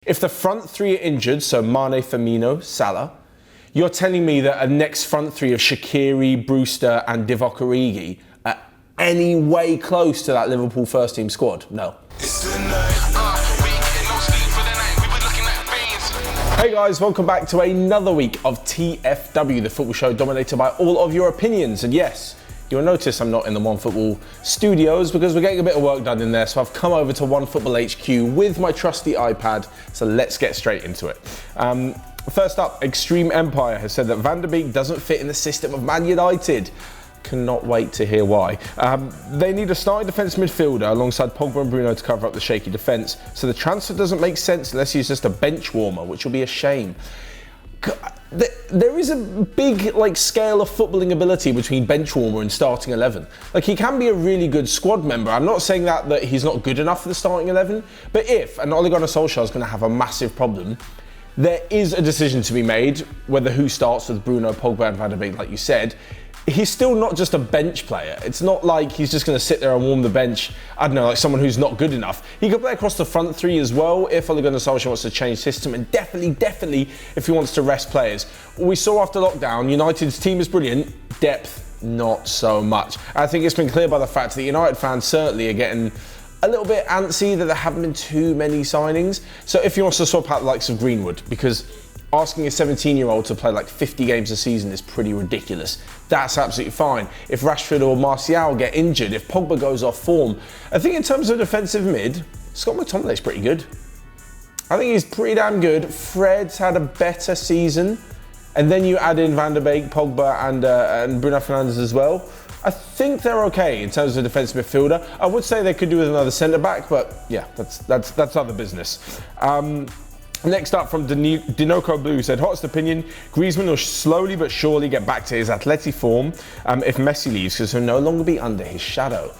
If the front three are injured, so Mane, Firmino, Salah, you're telling me that a next front three of Shaqiri, Brewster and Divock Origi are any way close to that Liverpool first team squad? No. Hey guys, welcome back to another week of TFW, the football show dominated by all of your opinions. And yes, you'll notice I'm not in the OneFootball studios because we're getting a bit of work done in there. So I've come over to OneFootball HQ with my trusty iPad. So let's get straight into it. First up, Extreme Empire has said that Van der Beek doesn't fit in the system of Man United. Cannot wait to hear why. They need a starting defence midfielder alongside Pogba and Bruno to cover up the shaky defence. So the transfer doesn't make sense unless he's just a bench warmer, which will be a shame. There is a big scale of footballing ability between bench warmer and starting 11. He can be a really good squad member. I'm not saying that he's not good enough for the starting 11, but if an Ole Gunnar Solskjaer is going to have a massive problem, there is a decision to be made whether who starts with Bruno, Pogba and Van der Beek, like you said. He's still not just a bench player. It's not like he's just going to sit there and warm the bench, I don't know, like someone who's not good enough. He could play across the front three as well if Ole Gunnar Solskjaer wants to change system, and definitely if he wants to rest players. We saw after lockdown, United's team is brilliant, depth not so much. I think it's been clear by the fact that United fans certainly are getting a little bit antsy that there haven't been too many signings. So if he wants to swap out the likes of Greenwood, because asking a 17-year-old to play 50 games a season is pretty ridiculous. That's absolutely fine. If Rashford or Martial get injured, if Pogba goes off form, I think in terms of defensive mid, Scott McTominay's pretty good. I think he's pretty damn good. Fred's had a better season. And then you add in Van der Beek, Pogba and Bruno Fernandes as well. I think they're okay in terms of defensive midfielder. I would say they could do with another centre-back, but yeah, that's other business. Next up from Dinoco Blue said, hottest opinion, Griezmann will slowly but surely get back to his athletic form if Messi leaves, because he'll no longer be under his shadow.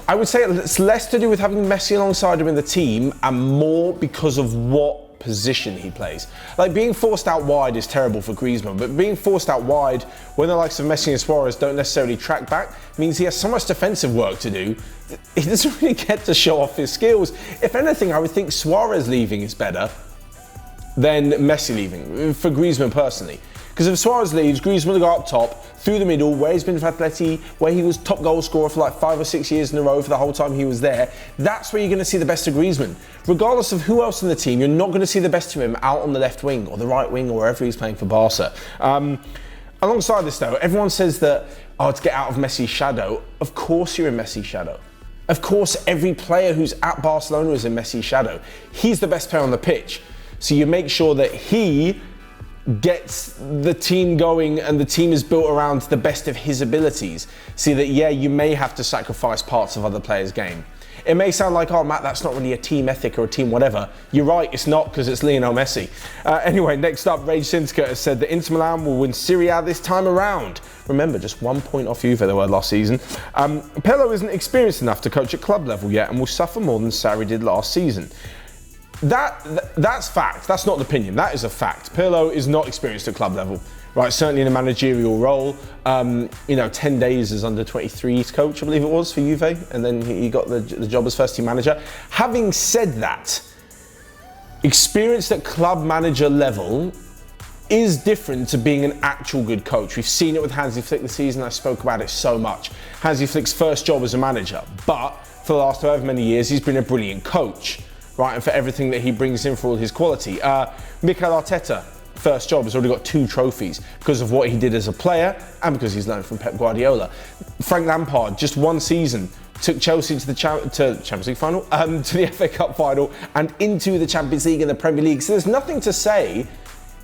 I would say it's less to do with having Messi alongside him in the team and more because of what position he plays. Being forced out wide is terrible for Griezmann, but being forced out wide when the likes of Messi and Suarez don't necessarily track back means he has so much defensive work to do. He doesn't really get to show off his skills. If anything, I would think Suarez leaving is better than Messi leaving, for Griezmann personally. Because if Suarez leaves, Griezmann will go up top, through the middle, where he's been for Atleti, where he was top goal scorer for 5 or 6 years in a row for the whole time he was there. That's where you're going to see the best of Griezmann. Regardless of who else in the team, you're not going to see the best of him out on the left wing or the right wing or wherever he's playing for Barca. Alongside this though, everyone says that, to get out of Messi's shadow. Of course you're in Messi's shadow. Of course every player who's at Barcelona is in Messi's shadow. He's the best player on the pitch. So you make sure that he gets the team going and the team is built around the best of his abilities. See that, yeah, you may have to sacrifice parts of other players' game. It may sound like, oh Matt, that's not really a team ethic or a team whatever. You're right, it's not, because it's Lionel Messi. Anyway, next up, Rage Syndicate has said that Inter Milan will win Serie A this time around. Remember, just 1 point off Juve they were last season. Pirlo isn't experienced enough to coach at club level yet and will suffer more than Sarri did last season. That's fact. That's not an opinion. That is a fact. Pirlo is not experienced at club level, right? Certainly in a managerial role. 10 days as under 23s coach, I believe it was, for Juve, and then he got the job as first team manager. Having said that, experienced at club manager level is different to being an actual good coach. We've seen it with Hansi Flick this season. I spoke about it so much. Hansi Flick's first job as a manager, but for the last however many years, he's been a brilliant coach. Right, and for everything that he brings in for all his quality. Mikel Arteta, first job, has already got 2 trophies because of what he did as a player and because he's learned from Pep Guardiola. Frank Lampard, just 1 season, took Chelsea to the Champions League final, to the FA Cup final and into the Champions League and the Premier League. So there's nothing to say,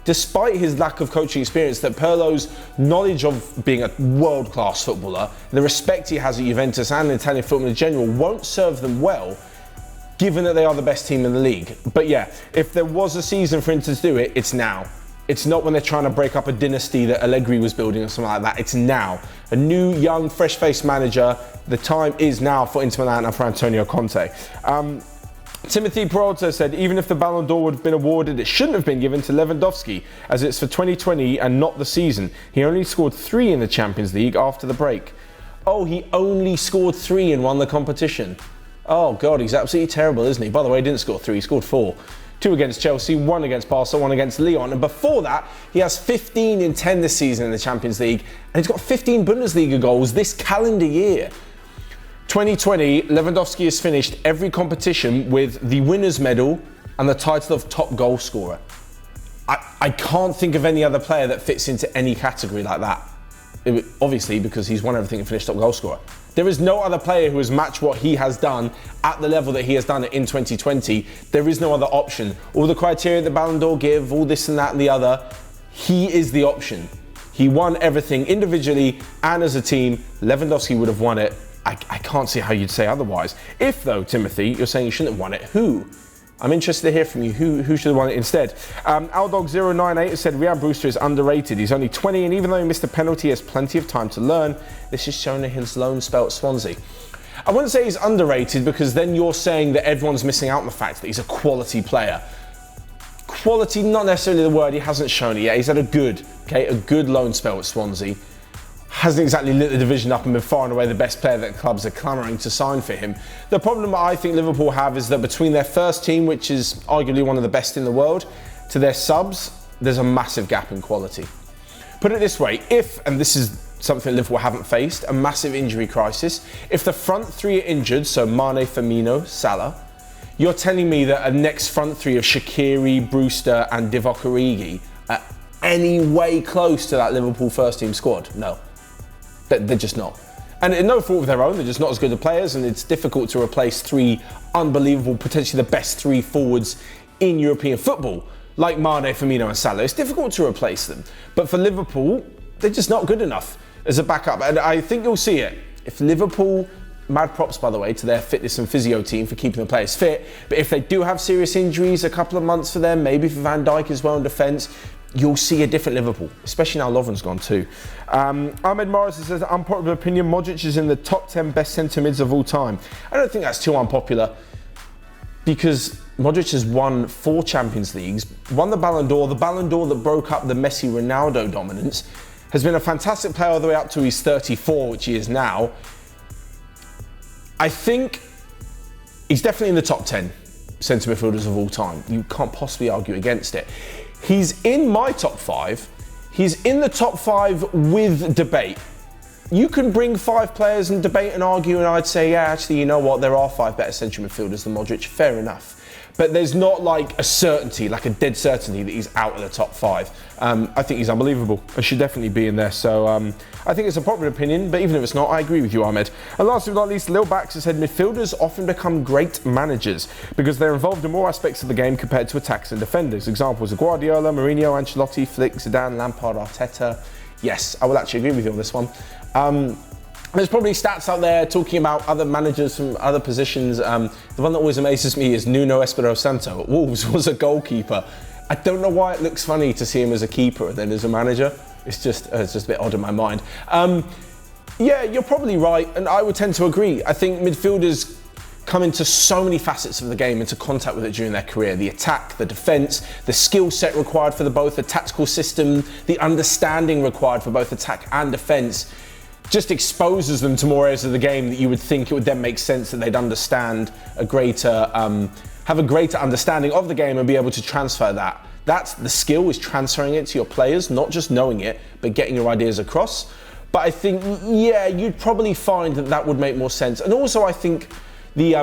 despite his lack of coaching experience, that Pirlo's knowledge of being a world-class footballer, the respect he has at Juventus and Italian football in general, won't serve them well, given that they are the best team in the league. But yeah, if there was a season for Inter to do it, it's now. It's not when they're trying to break up a dynasty that Allegri was building or something like that. It's now. A new, young, fresh-faced manager. The time is now for Inter Milan and for Antonio Conte. Timothy Peralta said, even if the Ballon d'Or would have been awarded, it shouldn't have been given to Lewandowski, as it's for 2020 and not the season. He only scored 3 in the Champions League after the break. Oh, he only scored 3 and won the competition. Oh God, he's absolutely terrible, isn't he? By the way, he didn't score 3, he scored 4. 2 against Chelsea, 1 against Barca, 1 against Lyon. And before that, he has 15 in 10 this season in the Champions League. And he's got 15 Bundesliga goals this calendar year. 2020, Lewandowski has finished every competition with the winner's medal and the title of top goal scorer. I can't think of any other player that fits into any category like that. Obviously, because he's won everything and finished top goal scorer. There is no other player who has matched what he has done at the level that he has done it in 2020. There is no other option. All the criteria that Ballon d'Or give, all this and that and the other, he is the option. He won everything individually and as a team. Lewandowski would have won it. I can't see how you'd say otherwise. If though, Timothy, you're saying you shouldn't have won it, who? I'm interested to hear from you. Who should have won it instead? Aldog098 has said Ryan Brewster is underrated. He's only 20, and even though he missed a penalty, he has plenty of time to learn. This is shown in his loan spell at Swansea. I wouldn't say he's underrated because then you're saying that everyone's missing out on the fact that he's a quality player. Quality, not necessarily the word. He hasn't shown it yet. He's had a good loan spell at Swansea. Hasn't exactly lit the division up and been far and away the best player that clubs are clamouring to sign for him. The problem I think Liverpool have is that between their first team, which is arguably one of the best in the world, to their subs, there's a massive gap in quality. Put it this way, if, and this is something Liverpool haven't faced, a massive injury crisis, if the front three are injured, so Mane, Firmino, Salah, you're telling me that a next front three of Shaqiri, Brewster and Divock Origi are any way close to that Liverpool first team squad? No. They're just not. And no fault of their own, they're just not as good as players, and it's difficult to replace 3 unbelievable, potentially the best 3 forwards in European football, like Mane, Firmino and Salah. It's difficult to replace them. But for Liverpool, they're just not good enough as a backup. And I think you'll see it. If Liverpool, mad props by the way to their fitness and physio team for keeping the players fit, but if they do have serious injuries, a couple of months for them, maybe for Van Dijk as well in defence, you'll see a different Liverpool, especially now Lovren's gone too. Ahmed Morris says, unpopular opinion, Modric is in the top 10 best centre mids of all time. I don't think that's too unpopular because Modric has won 4 Champions Leagues, won the Ballon d'Or that broke up the Messi-Ronaldo dominance, has been a fantastic player all the way up to he's 34, which he is now. I think he's definitely in the top 10 centre midfielders of all time. You can't possibly argue against it. He's in my top 5. He's in the top 5 with debate. You can bring 5 players and debate and argue, and I'd say, yeah, actually, you know what? There are 5 better central midfielders than Modric. Fair enough. But there's not like a certainty, like a dead certainty that he's out of the top 5. I think he's unbelievable. He should definitely be in there. So I think it's a popular opinion, but even if it's not, I agree with you, Ahmed. And last but not least, Lil Bax has said midfielders often become great managers because they're involved in more aspects of the game compared to attackers and defenders. Examples are Guardiola, Mourinho, Ancelotti, Flick, Zidane, Lampard, Arteta. Yes, I will actually agree with you on this one. There's probably stats out there talking about other managers from other positions. The one that always amazes me is Nuno Espirito Santo at Wolves was a goalkeeper. I don't know why it looks funny to see him as a keeper and then as a manager. It's just a bit odd in my mind. Yeah, you're probably right, and I would tend to agree. I think midfielders come into so many facets of the game, into contact with it during their career. The attack, the defence, the skill set required for both, the tactical system, the understanding required for both attack and defence, just exposes them to more areas of the game that you would think it would then make sense that they'd understand a greater, have a greater understanding of the game and be able to transfer that. That's the skill, is transferring it to your players, not just knowing it, but getting your ideas across. But I think, yeah, you'd probably find that that would make more sense. And also I think the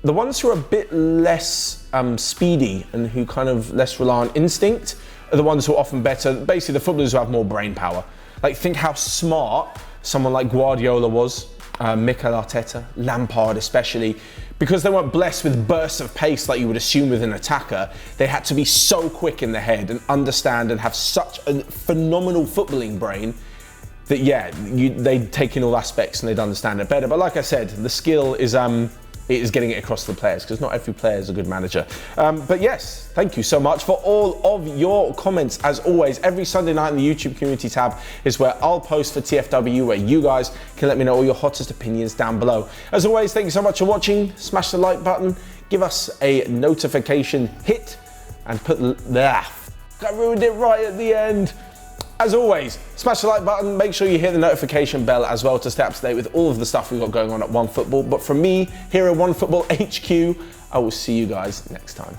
ones who are a bit less speedy and who kind of less rely on instinct are the ones who are often better, basically the footballers who have more brain power. Like, think how smart someone like Guardiola was, Mikel Arteta, Lampard especially, because they weren't blessed with bursts of pace like you would assume with an attacker. They had to be so quick in the head and understand and have such a phenomenal footballing brain that, yeah, they'd take in all aspects and they'd understand it better. But like I said, the skill is getting it across to the players, because not every player is a good manager. But yes, thank you so much for all of your comments. As always, every Sunday night in the YouTube community tab is where I'll post for TFW, where you guys can let me know all your hottest opinions down below. As always, thank you so much for watching. Smash the like button, give us a notification hit, and put I ruined it right at the end. As always, smash the like button, make sure you hit the notification bell as well to stay up to date with all of the stuff we've got going on at OneFootball. But from me, here at OneFootball HQ, I will see you guys next time.